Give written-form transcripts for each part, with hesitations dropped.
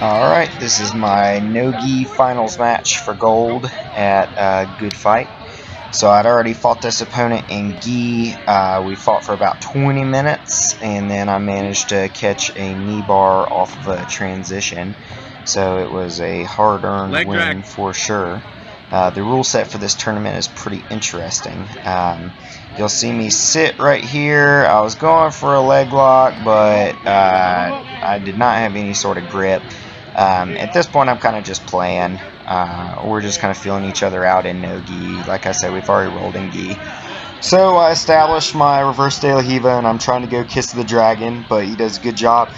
Alright, this is my Nogi finals match for gold at Good Fight. So I'd already fought this opponent in gi. We fought for about 20 minutes, and then I managed to catch a knee bar off of a transition. So it was a hard-earned win for sure. The rule set for this tournament is pretty interesting. You'll see me sit right here. I was going for a leg lock, but I did not have any sort of grip. At this point, I'm kind of just playing. We're just kind of feeling each other out in no gi. Like I said, we've already rolled in gi. So I established my reverse de la Hiva, and I'm trying to go kiss the dragon, but he does a good job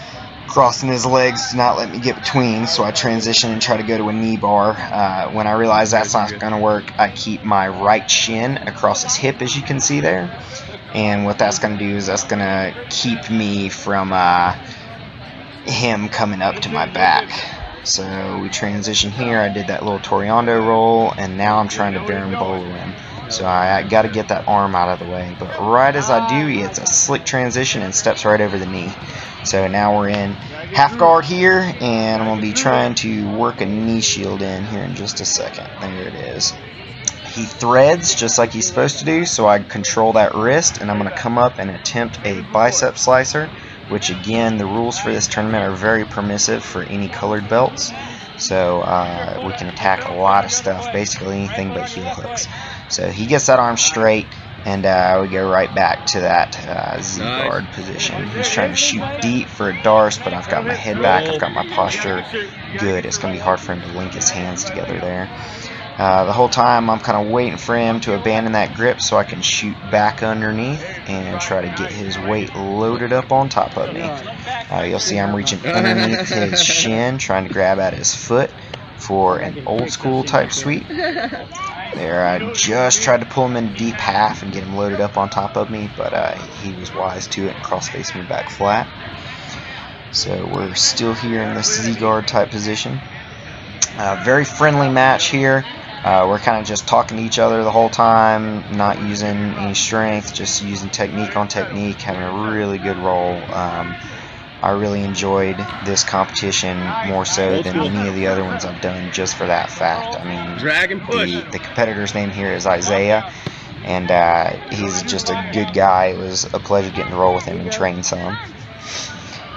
crossing his legs to not let me get between. So I transition and try to go to a knee bar. When I realize that's not going to work, I keep my right shin across his hip, as you can see there. And what that's going to do is that's going to keep me from him coming up to my back. So we transition here. I did that little Toriando roll, and now I'm trying to berimbolo him. So I got to get that arm out of the way. But right as I do, he hits a slick transition and steps right over the knee. So now we're in half guard here, and I'm going to be trying to work a knee shield in here in just a second. There it is. He threads just like he's supposed to do, so I control that wrist, and I'm going to come up and attempt a bicep slicer, which again, the rules for this tournament are very permissive for any colored belts. So we can attack a lot of stuff, basically anything but heel hooks. So he gets that arm straight, and we go right back to that Z-guard position. He's trying to shoot deep for a Darce, but I've got my head back, I've got my posture good. It's going to be hard for him to link his hands together there. The whole time I'm kind of waiting for him to abandon that grip so I can shoot back underneath and try to get his weight loaded up on top of me. You'll see I'm reaching underneath his shin, trying to grab at his foot for an old school type sweep. There, I just tried to pull him in deep half and get him loaded up on top of me, but he was wise to it and cross-faced me back flat. So we're still here in this Z-guard type position. Very friendly match here. We're kind of just talking to each other the whole time, not using any strength, just using technique on technique, having a really good roll. I really enjoyed this competition more so than any of the other ones I've done, just for that fact. I mean, the competitor's name here is Isaiah, and he's just a good guy. It was a pleasure getting to roll with him and train some.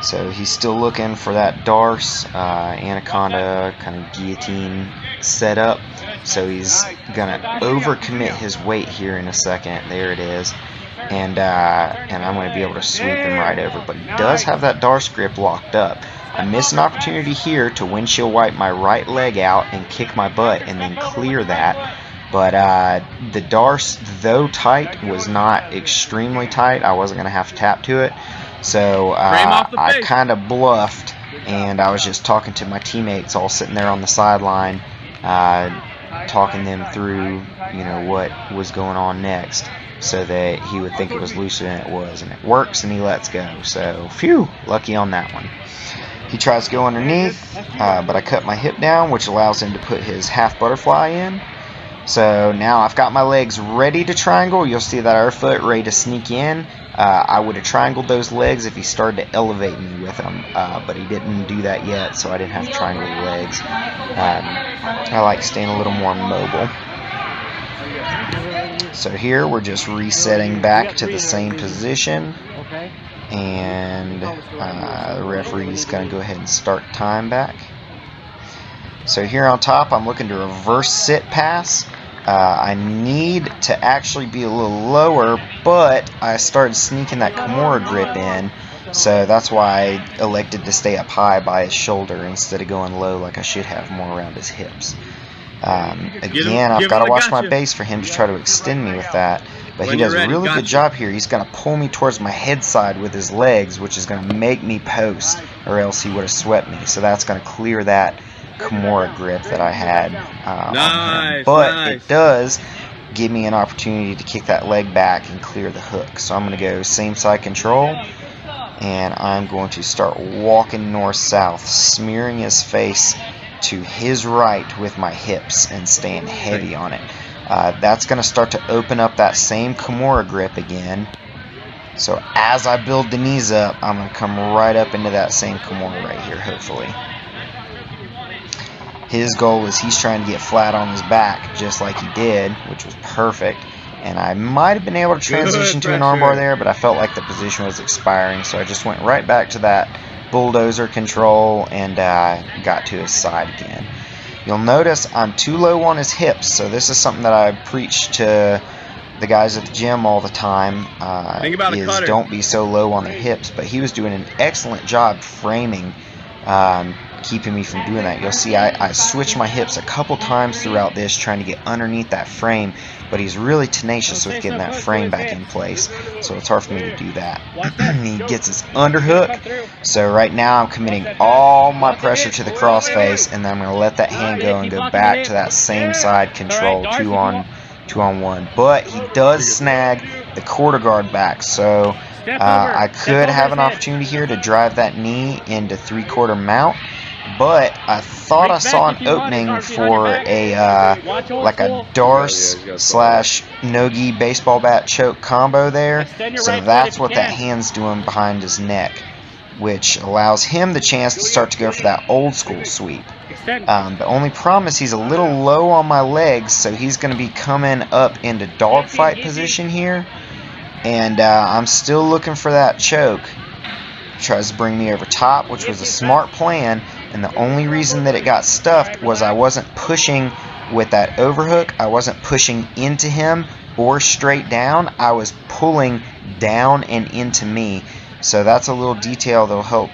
So he's still looking for that Darce, Anaconda, kind of guillotine setup. So he's going to overcommit his weight here in a second. There it is. And I'm going to be able to sweep him right over. But he does have that Darce grip locked up. I missed an opportunity here to windshield wipe my right leg out and kick my butt and then clear that. But the Darce, though tight, was not extremely tight. I wasn't going to have to tap to it. So I kind of bluffed, and I was just talking to my teammates all sitting there on the sideline, talking them through, you know, what was going on next, so that he would think it was looser than it was. And it works, and he lets go. So, phew, lucky on that one. He tries to go underneath, but I cut my hip down, which allows him to put his half butterfly in. So now I've got my legs ready to triangle. You'll see that our foot ready to sneak in. I would have triangled those legs if he started to elevate me with them, but he didn't do that yet, so I didn't have to triangle the legs. I like staying a little more mobile. So here we're just resetting back to the same position, and the referee's going to go ahead and start time back. So here on top, I'm looking to reverse sit pass. I need to actually be a little lower, but I started sneaking that Kimura grip in, so that's why I elected to stay up high by his shoulder instead of going low like I should have, more around his hips. Again, I've got to watch my base for him to try to extend me with that, but he does a really good job here. He's going to pull me towards my head side with his legs, which is going to make me post, or else he would have swept me, so that's going to clear that Kimura grip that I had on him. But it does give me an opportunity to kick that leg back and clear the hook. So I'm going to go same side control, and I'm going to start walking north-south, smearing his face to his right with my hips and staying heavy on it. That's going to start to open up that same Kimura grip again. So as I build the knees up, I'm going to come right up into that same Kimura right here, hopefully. His goal is he's trying to get flat on his back, just like he did, which was perfect. And I might have been able to transition to an armbar there, but I felt like the position was expiring, so I just went right back to that bulldozer control and got to his side again. You'll notice I'm too low on his hips, so this is something that I preach to the guys at the gym all the time, is don't be so low on their hips. But he was doing an excellent job framing, keeping me from doing that. You'll see I switched my hips a couple times throughout this, trying to get underneath that frame, but he's really tenacious with getting that frame back in place, so it's hard for me to do that. He gets his underhook, so right now I'm committing all my pressure to the crossface, and then I'm going to let that hand go and go back to that same side control, two on one. But he does snag the quarter guard back, so I could have an opportunity here to drive that knee into three-quarter mount, but I thought I saw an opening for a like a Darce / Nogi baseball bat choke combo there, so that's what that hand's doing behind his neck, which allows him the chance to start to go for that old school sweep. The only problem is he's a little low on my legs, so he's going to be coming up into dogfight position here, and I'm still looking for that choke. Tries to bring me over top, which was a smart plan, and the only reason that it got stuffed was I wasn't pushing with that overhook. I wasn't pushing into him or straight down. I was pulling down and into me. So that's a little detail that'll help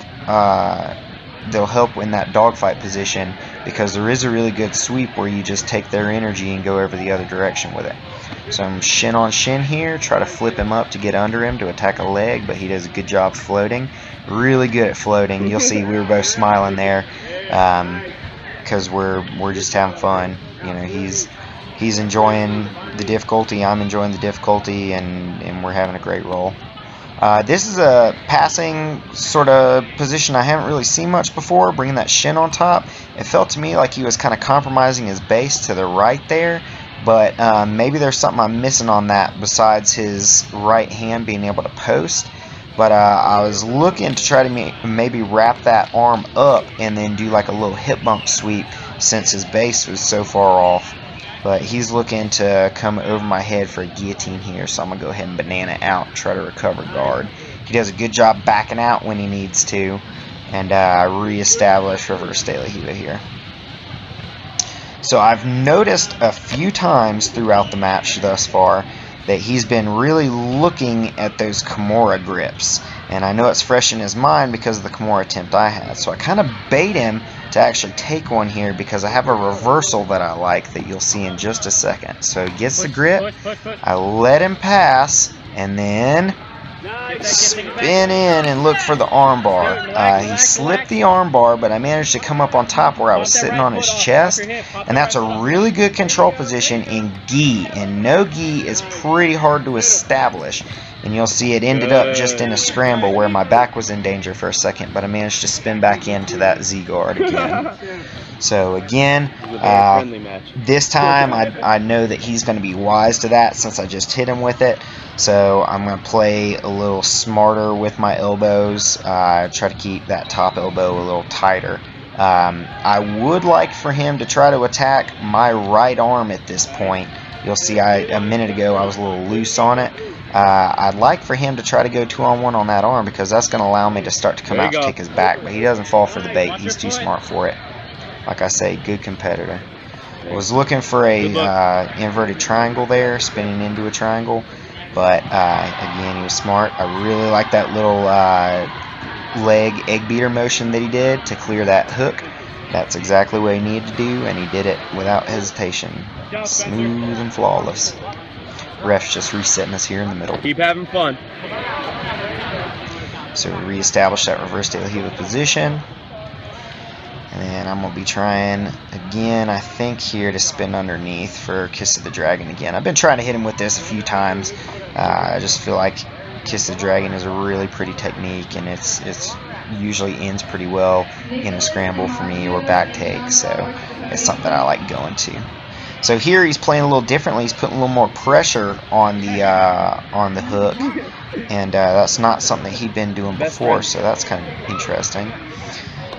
in that dogfight position, because there is a really good sweep where you just take their energy and go over the other direction with it. So I'm shin on shin here, try to flip him up to get under him to attack a leg, but he does a good job floating. Really good at floating. You'll see we were both smiling there, because we're just having fun. You know, he's enjoying the difficulty, I'm enjoying the difficulty, and we're having a great roll. This is a passing sort of position I haven't really seen much before, bringing that shin on top. It felt to me like he was kind of compromising his base to the right there, but maybe there's something I'm missing on that besides his right hand being able to post. But I was looking to try to maybe wrap that arm up and then do like a little hip bump sweep, since his base was so far off. But he's looking to come over my head for a guillotine here, so I'm going to go ahead and banana out and try to recover guard. He does a good job backing out when he needs to, and reestablish reverse de la Riva here. So I've noticed a few times throughout the match thus far that he's been really looking at those Kimura grips. And I know it's fresh in his mind because of the Kimura attempt I had. So I kind of bait him to actually take one here, because I have a reversal that I like that you'll see in just a second. So he gets the grip, I let him pass, and then spin in and look for the armbar. He slipped the armbar, but I managed to come up on top where I was sitting on his chest, and that's a really good control position in gi, and no gi is pretty hard to establish. And you'll see it ended up just in a scramble where my back was in danger for a second, but I managed to spin back into that Z guard again. So again, this time I know that he's going to be wise to that, since I just hit him with it. So I'm going to play a little smarter with my elbows, try to keep that top elbow a little tighter. I would like for him to try to attack my right arm at this point. You'll see a minute ago I was a little loose on it. I'd like for him to try to go 2-on-1 on that arm, because that's going to allow me to start to come out to kick his back, but he doesn't fall for the bait. He's too smart for it. Like I say, good competitor. I was looking for a inverted triangle there, spinning into a triangle, but again, he was smart. I really like that little leg egg beater motion that he did to clear that hook. That's exactly what he needed to do, and he did it without hesitation. Smooth and flawless. Ref's just resetting us here in the middle. Keep having fun. So we reestablish that reverse de la Riva position. And then I'm going to be trying again, I think, here to spin underneath for Kiss of the Dragon again. I've been trying to hit him with this a few times. I just feel like Kiss of the Dragon is a really pretty technique, and it's usually ends pretty well in a scramble for me or back take. So it's something that I like going to. So here he's playing a little differently. He's putting a little more pressure on the hook, and that's not something that he'd been doing before. So that's kind of interesting.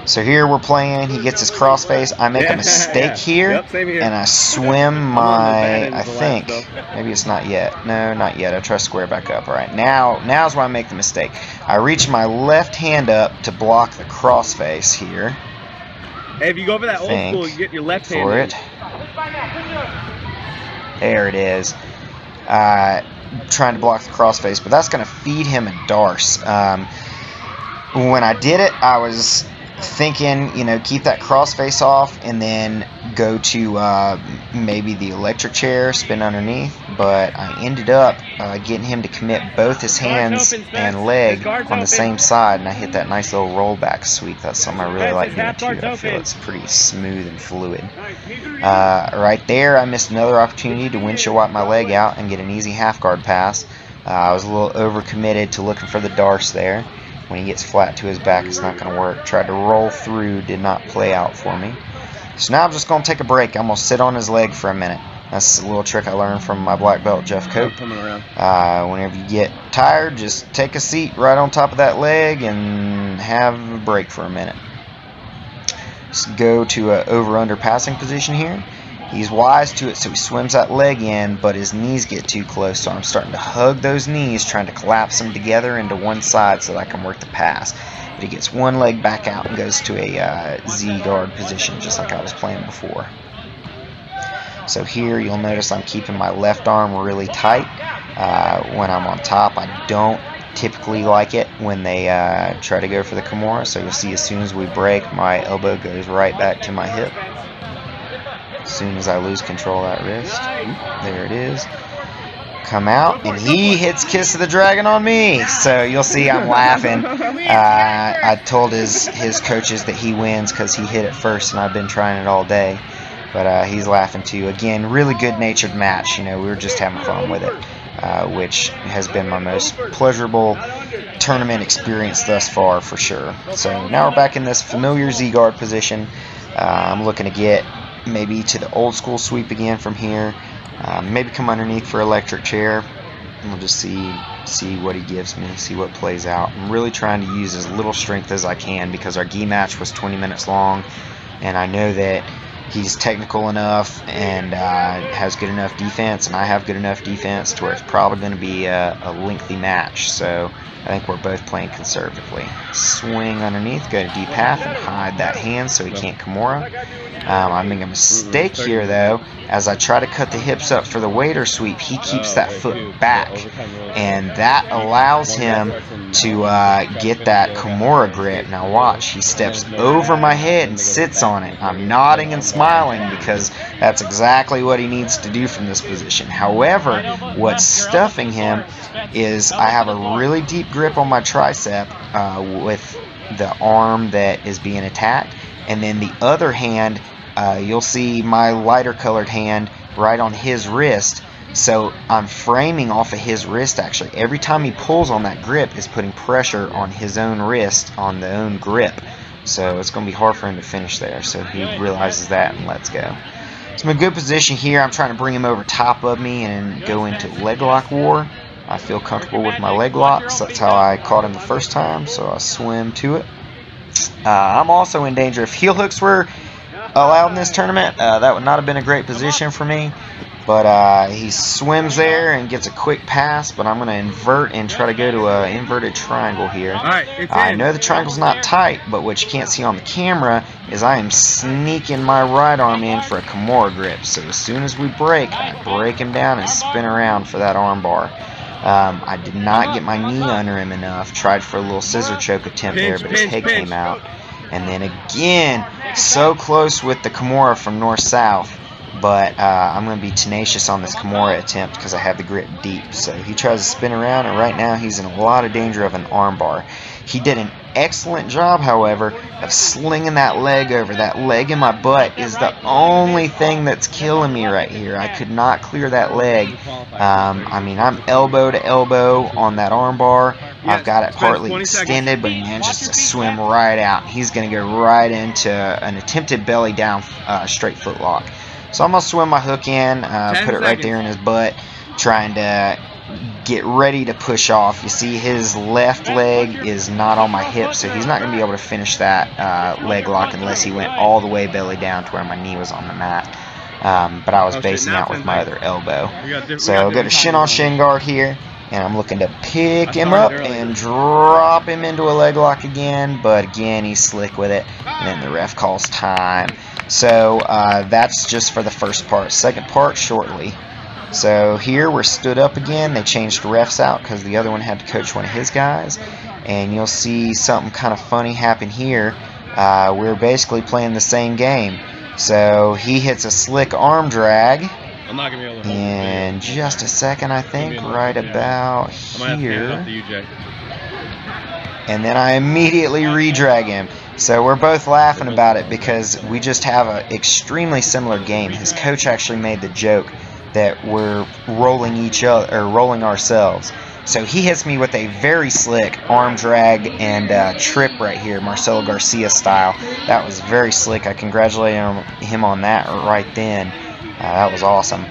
So here we're playing. He gets his crossface. I make a mistake here, and I swim my. I think maybe it's not yet. No, not yet. I try to square back up. All right, now's where I make the mistake. I reach my left hand up to block the crossface here. Hey, if you go for that old school, you get your left hand for it. There it is. Trying to block the crossface, but that's going to feed him a darce. When I did it, I was thinking, you know, keep that crossface off and then go to maybe the electric chair, spin underneath, but I ended up getting him to commit both his hands and leg on the same side, and I hit that nice little rollback sweep. That's something I really like doing too. I feel it's pretty smooth and fluid. Right there, I missed another opportunity to windshield wipe my leg out and get an easy half guard pass. I was a little overcommitted to looking for the darce there. When he gets flat to his back, it's not going to work. Tried to roll through, did not play out for me. So now I'm just going to take a break. I'm going to sit on his leg for a minute. That's a little trick I learned from my black belt, Jeff Cope. Whenever you get tired, just take a seat right on top of that leg and have a break for a minute. Let's go to an over-under passing position here. He's wise to it, so he swims that leg in, but his knees get too close, so I'm starting to hug those knees, trying to collapse them together into one side so that I can work the pass. But he gets one leg back out and goes to a Z-guard position, just like I was playing before. So here you'll notice I'm keeping my left arm really tight when I'm on top. I don't typically like it when they try to go for the Kimura, so you'll see as soon as we break, my elbow goes right back to my hip. As soon as I lose control of that wrist, there it is. Come out, and he hits Kiss of the Dragon on me. So you'll see I'm laughing. I told his coaches that he wins because he hit it first, and I've been trying it all day. But he's laughing too. Again, really good-natured match. You know, we were just having fun with it, which has been my most pleasurable tournament experience thus far, for sure. So now we're back in this familiar Z-guard position. I'm looking to get maybe to the old school sweep again from here. Maybe come underneath for electric chair. And we'll just see what he gives me, see what plays out. I'm really trying to use as little strength as I can because our gi match was 20 minutes long, and I know that he's technical enough and has good enough defense, and I have good enough defense to where it's probably going to be a lengthy match. So I think we're both playing conservatively. Swing underneath, go to deep half, and hide that hand so he can't Kimura. I make a mistake here, though. As I try to cut the hips up for the waiter sweep, he keeps that foot back, and that allows him to get that Kimura grip. Now watch, he steps over my head and sits on it. I'm nodding and smiling because that's exactly what he needs to do from this position. However, what's stuffing him is I have a really deep grip on my tricep with the arm that is being attacked, and then the other hand, you'll see my lighter colored hand right on his wrist. So I'm framing off of his wrist actually. Every time he pulls on that grip is putting pressure on his own wrist, on the own grip. So it's going to be hard for him to finish there. So he realizes that and lets go. So I'm in a good position here. I'm trying to bring him over top of me and go into leg lock war. I feel comfortable with my leg locks. That's how I caught him the first time, so I swim to it. I'm also in danger. If heel hooks were allowed in this tournament, that would not have been a great position for me. But he swims there and gets a quick pass, but I'm going to invert and try to go to an inverted triangle here. I know the triangle's not tight, but what you can't see on the camera is I am sneaking my right arm in for a Kimura grip. So as soon as we break, I break him down and spin around for that arm bar. I did not get my knee under him enough. Tried for a little scissor choke attempt there, but his head came out. And then again, so close with the Kimura from north-south. But I'm going to be tenacious on this Kimura attempt because I have the grip deep. So he tries to spin around, and right now he's in a lot of danger of an armbar. He did an excellent job, however, of slinging that leg over. That leg in my butt is the only thing that's killing me right here. I could not clear that leg. I mean, I'm elbow to elbow on that armbar. I've got it partly extended, but he manages to swim right out. He's going to go right into an attempted belly down straight foot lock. So I'm going to swim my hook in, put it right there in his butt, trying to get ready to push off. You see his left leg is not on my hip, so he's not going to be able to finish that leg lock unless he went all the way belly down to where my knee was on the mat. But I was basing out with my other elbow. So I'll go to shin on shin guard here, and I'm looking to pick him up and drop him into a leg lock again, but again he's slick with it, and then the ref calls time. So that's just for the first part. Second part shortly. So here we're stood up again. They changed refs out because the other one had to coach one of his guys, and you'll see something kind of funny happen here. We're basically playing the same game. So he hits a slick arm drag in just a second, I think, right about here. And then I immediately re-drag him. So we're both laughing about it because we just have an extremely similar game. His coach actually made the joke that we're rolling each other, or rolling ourselves. So he hits me with a very slick arm drag and trip right here, Marcelo Garcia style. That was very slick. I congratulate him on that right then. That was awesome.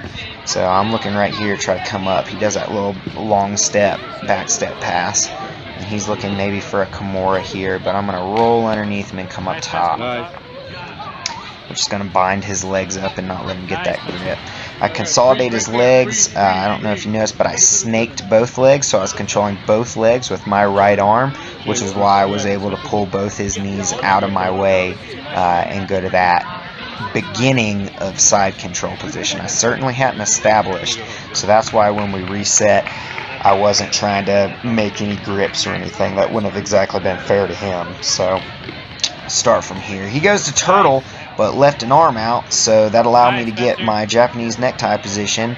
So I'm looking right here to try to come up. He does that little long step, back step pass. And he's looking maybe for a Kimura here, but I'm going to roll underneath him and come up top. I'm just going to bind his legs up and not let him get that grip. I consolidate his legs. I don't know if you noticed, but I snaked both legs, so I was controlling both legs with my right arm, which is why I was able to pull both his knees out of my way and go to that beginning of side control position. I certainly hadn't established, so that's why when we reset, I wasn't trying to make any grips or anything. That wouldn't have exactly been fair to him. So start from here. He goes to turtle, but left an arm out, so that allowed me to get my Japanese necktie position.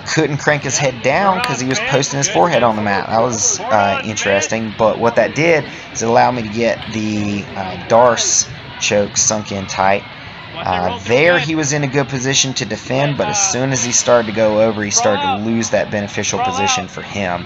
Couldn't crank his head down because he was posting his forehead on the mat. That was interesting, but what that did is it allowed me to get the Darce choke sunk in tight. There he was in a good position to defend, but as soon as he started to go over, he started to lose that beneficial position for him.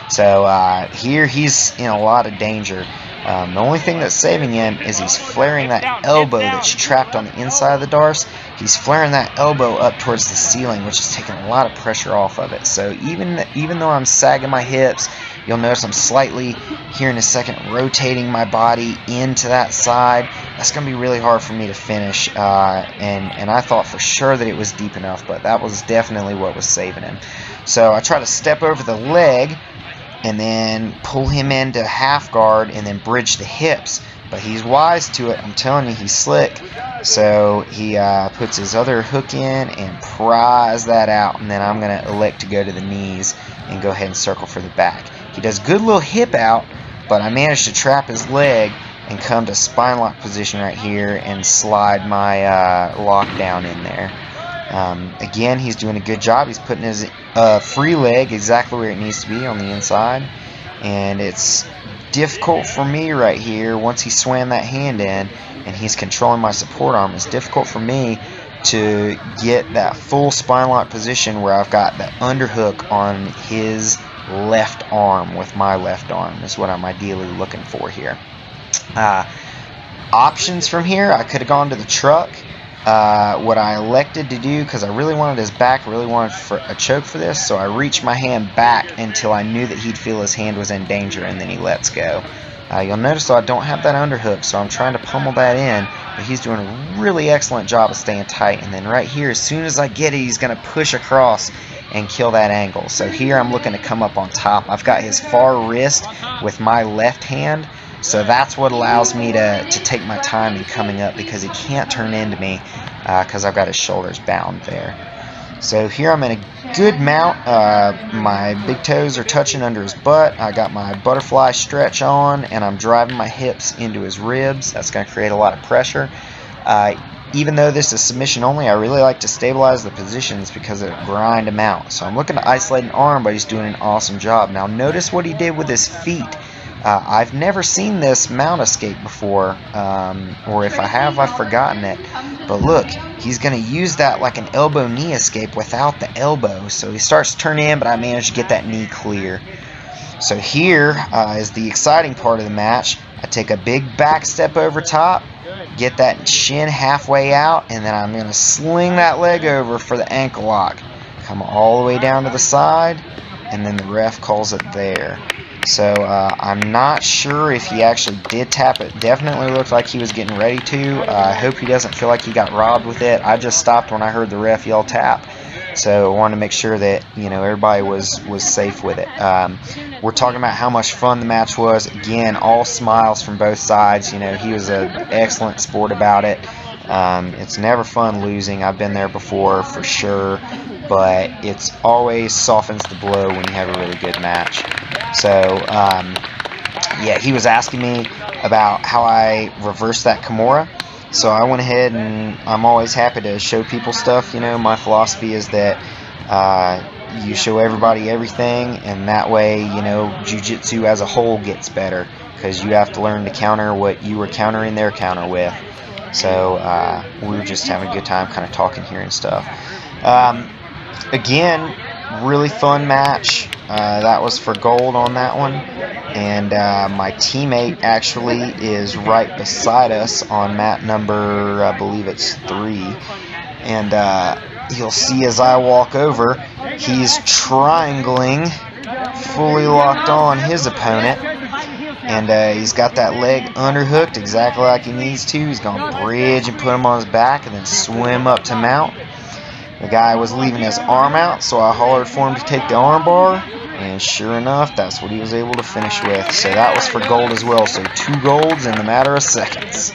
So here he's in a lot of danger. The only thing that's saving him is he's flaring that elbow that's trapped on the inside of the Darce. He's flaring that elbow up towards the ceiling, which is taking a lot of pressure off of it. So even though I'm sagging my hips, you'll notice I'm slightly, here in a second, rotating my body into that side. That's going to be really hard for me to finish, and I thought for sure that it was deep enough, but that was definitely what was saving him. So I try to step over the leg, and then pull him into half guard and then bridge the hips. But he's wise to it. I'm telling you, he's slick. So he puts his other hook in and pries that out, and then I'm going to elect to go to the knees and go ahead and circle for the back. He does good little hip out, but I managed to trap his leg and come to spine lock position right here and slide my lockdown in there. Again, he's doing a good job. He's putting his free leg exactly where it needs to be on the inside, and it's difficult for me right here once he swam that hand in and he's controlling my support arm. It's difficult for me to get that full spine lock position where I've got the underhook on his left arm with my left arm is what I'm ideally looking for here. Options from here, I could have gone to the truck. What I elected to do, because I really wanted his back, really wanted for a choke for this, so I reached my hand back until I knew that he'd feel his hand was in danger, and then he lets go. You'll notice though I don't have that underhook, so I'm trying to pummel that in, but he's doing a really excellent job of staying tight. And then right here, as soon as I get it, he's going to push across and kill that angle. So here I'm looking to come up on top. I've got his far wrist with my left hand, so that's what allows me to take my time in coming up, because he can't turn into me because I've got his shoulders bound there. So here I'm in a good mount. My big toes are touching under his butt. I got my butterfly stretch on, and I'm driving my hips into his ribs. That's going to create a lot of pressure. Even though this is submission only, I really like to stabilize the positions because it'll grind him out. So I'm looking to isolate an arm, but he's doing an awesome job. Now notice what he did with his feet. I've never seen this mount escape before, or if I have, I've forgotten it. But look, he's going to use that like an elbow knee escape without the elbow. So he starts to turn in, but I managed to get that knee clear. So here is the exciting part of the match. I take a big back step over top, get that shin halfway out, and then I'm going to sling that leg over for the ankle lock. Come all the way down to the side, and then the ref calls it there. So I'm not sure if he actually did tap it. Definitely looked like he was getting ready to. I hope he doesn't feel like he got robbed with it. I just stopped when I heard the ref yell tap. So I wanted to make sure that, you know, everybody was safe with it. We're talking about how much fun the match was. Again, all smiles from both sides. You know, he was an excellent sport about it. It's never fun losing. I've been there before for sure, but it's always softens the blow when you have a really good match. So yeah, he was asking me about how I reversed that Kimura. So I went ahead, and I'm always happy to show people stuff. You know, my philosophy is that you show everybody everything, and that way, you know, jiu-jitsu as a whole gets better, because you have to learn to counter what you were countering their counter with. So we were just having a good time kind of talking here and stuff. Again, really fun match. That was for gold on that one. And my teammate actually is right beside us on mat number, I believe it's 3. And you'll see as I walk over, he's triangling, fully locked on his opponent. And he's got that leg underhooked exactly like he needs to. He's going to bridge and put him on his back and then swim up to mount. The guy was leaving his arm out, so I hollered for him to take the arm bar. And sure enough, that's what he was able to finish with. So that was for gold as well. So 2 golds in the matter of seconds.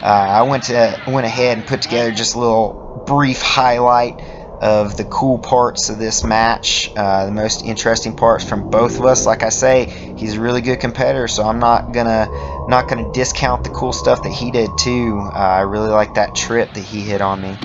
I went ahead and put together just a little brief highlight of the cool parts of this match, the most interesting parts from both of us. Like I say, he's a really good competitor, so I'm not gonna discount the cool stuff that he did too. I really like that trip that he hit on me.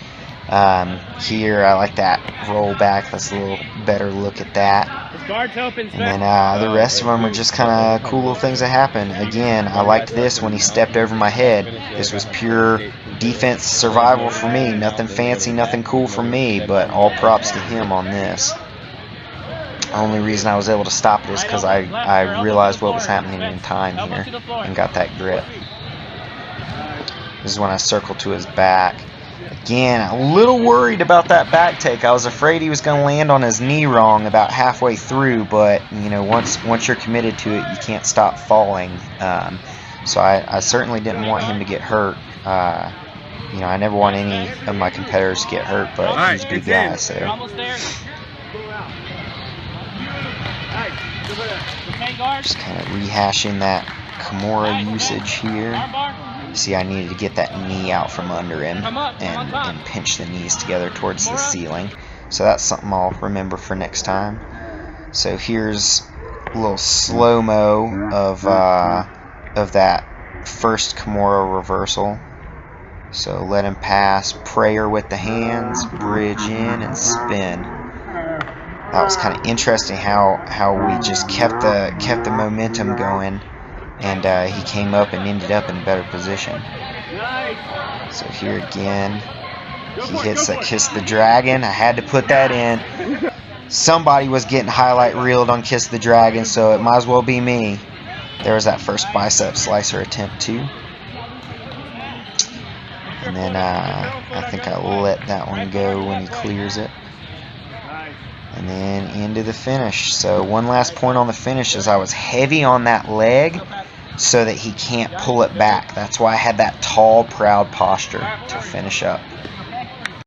Here I like that roll back. That's a little better look at that. And then the rest of them are just kind of cool little things that happen. Again, I liked this when he stepped over my head. This was pure defense survival for me. Nothing fancy, nothing cool for me, but all props to him on this. The only reason I was able to stop it is because I realized what was happening in time here and got that grip. This is when I circled to his back. Again, a little worried about that back take. I was afraid he was going to land on his knee wrong about halfway through, but you know, once you're committed to it, you can't stop falling. So I certainly didn't want him to get hurt. You know, I never want any of my competitors to get hurt, but he's a good guy, so. Just kind of rehashing that Kimura usage here. See, I needed to get that knee out from under him and pinch the knees together towards the ceiling. So that's something I'll remember for next time. So here's a little slow-mo of that first Kimura reversal. So let him pass, prayer with the hands, bridge in, and spin. That was kind of interesting how we just kept the momentum going. And he came up and ended up in a better position. So here again, he hits that Kiss the Dragon. I had to put that in. Somebody was getting highlight reeled on Kiss the Dragon, so it might as well be me. There was that first bicep slicer attempt too. And then I think I let that one go when he clears it. And then into the finish. So one last point on the finish is I was heavy on that leg so that he can't pull it back. That's why I had that tall, proud posture to finish up.